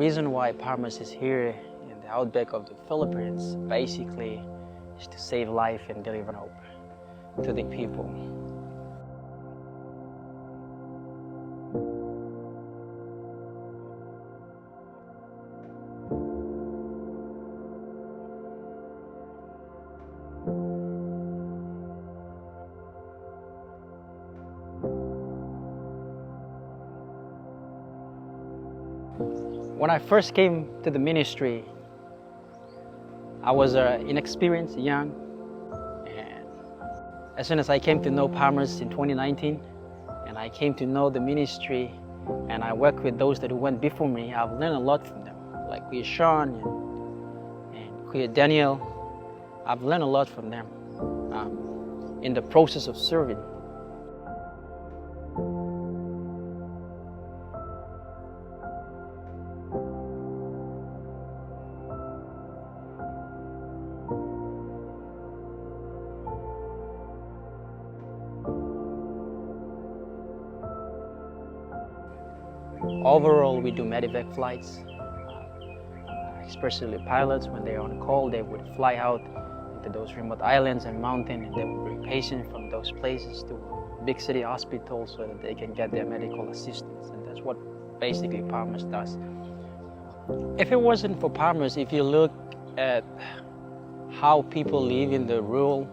reason why Palmer's is here in the outback of the Philippines basically is to save life and deliver hope to the people. When I first came to the ministry, I was inexperienced, young, and as soon as I came to know Palmer's in 2019, and I came to know the ministry, and I worked with those that went before me, I've learned a lot from them, like Kuya Sean and Kuya Daniel. I've learned a lot from them in the process of serving. Overall, we do medevac flights, especially pilots. When they're on call, they would fly out into those remote islands and mountains, and they would bring patients from those places to big city hospitals so that they can get their medical assistance. And that's what basically Palmer's does. If it wasn't for Palmer's, if you look at how people live in the rural,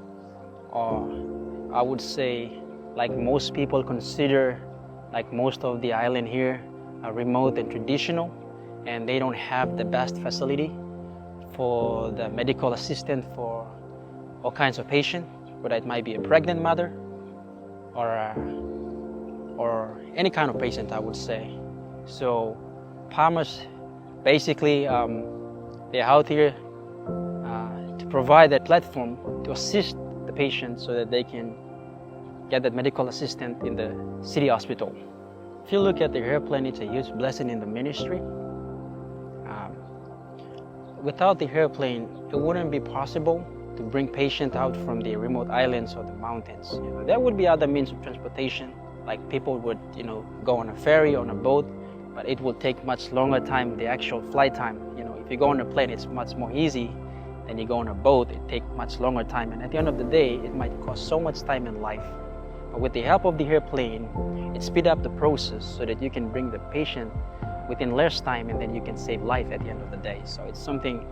or I would say like most people consider like most of the island here are remote and traditional, and they don't have the best facility for the medical assistant for all kinds of patients, whether it might be a pregnant mother or any kind of patient, I would say. So Palmer's basically they're out here to provide that platform to assist the patient so that they can get that medical assistant in the city hospital. If you look at the airplane, it's a huge blessing in the ministry. Without the airplane, it wouldn't be possible to bring patients out from the remote islands or the mountains. There would be other means of transportation, like people would, go on a ferry, on a boat, but it would take much longer time, the actual flight time. If you go on a plane, it's much more easy than you go on a boat. It takes much longer time, and at the end of the day, it might cost so much time in life. But with the help of the airplane, it speeds up the process so that you can bring the patient within less time, and then you can save life at the end of the day. So it's something,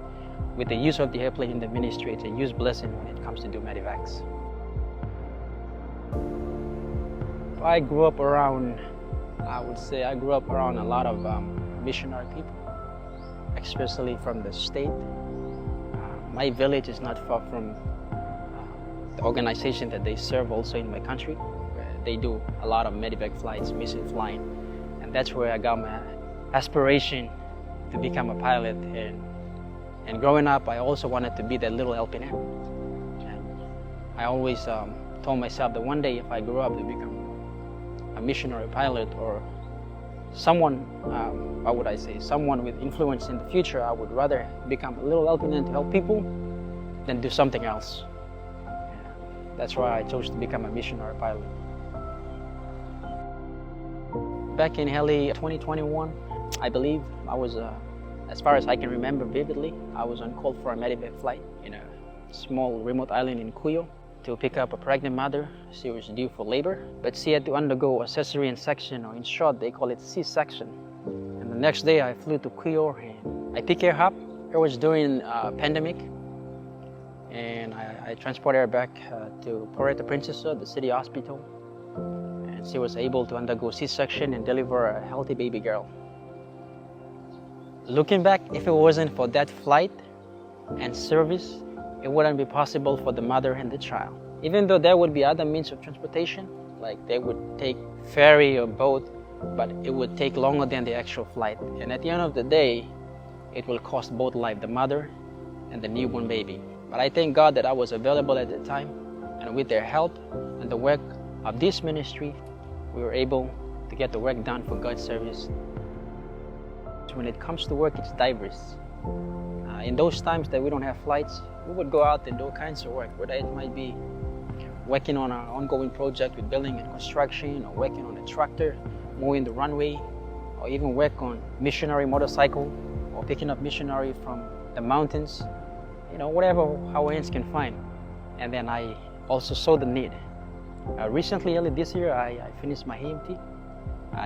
with the use of the airplane in the ministry, it's a huge blessing when it comes to do medevacs. I grew up around, I grew up around a lot of missionary people, especially from the state. My village is not far from the organization that they serve also in my country. They do a lot of medevac flights, mission flying, and that's where I got my aspiration to become a pilot. And growing up, I also wanted to be that little LPN. And I always told myself that one day if I grow up to become a missionary pilot or someone, someone with influence in the future, I would rather become a little LPN to help people than do something else. That's why I chose to become a missionary pilot. Back in Heli 2021, I believe I was, as far as I can remember vividly, I was on call for a medevac flight in a small remote island in Cuyo to pick up a pregnant mother. She was due for labor, but she had to undergo a cesarean section, or in short, they call it C-section. And the next day I flew to Cuyo and I picked her up. It was during a pandemic, and I transported her back to Puerto Princesa, the city hospital, and she was able to undergo C-section and deliver a healthy baby girl. Looking back, if it wasn't for that flight and service, it wouldn't be possible for the mother and the child. Even though there would be other means of transportation, like they would take ferry or boat, but it would take longer than the actual flight. And at the end of the day, it will cost both life, the mother and the newborn baby. But I thank God that I was available at the time, and with their help and the work of this ministry, we were able to get the work done for God's service. When it comes to work, it's diverse. In those times that we don't have flights, we would go out and do all kinds of work, whether it might be working on an ongoing project with building and construction, or working on a tractor, mowing the runway, or even work on missionary motorcycle, or picking up missionary from the mountains, whatever our hands can find. And then I also saw the need. Recently, early this year, I finished my EMT,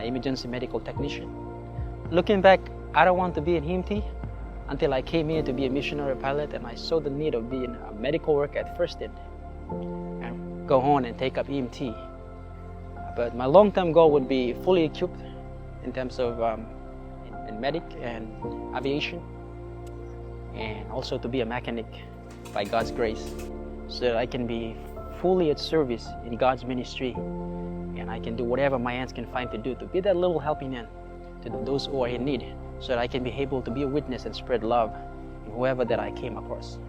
emergency medical technician. Looking back, I don't want to be an EMT until I came here to be a missionary pilot, and I saw the need of being a medical worker at first aid and go on and take up EMT. But my long-term goal would be fully equipped in terms of in medic and aviation, and also to be a mechanic by God's grace, so that I can be fully at service in God's ministry, and I can do whatever my hands can find to do, to be that little helping hand to those who are in need, so that I can be able to be a witness and spread love in whoever that I came across.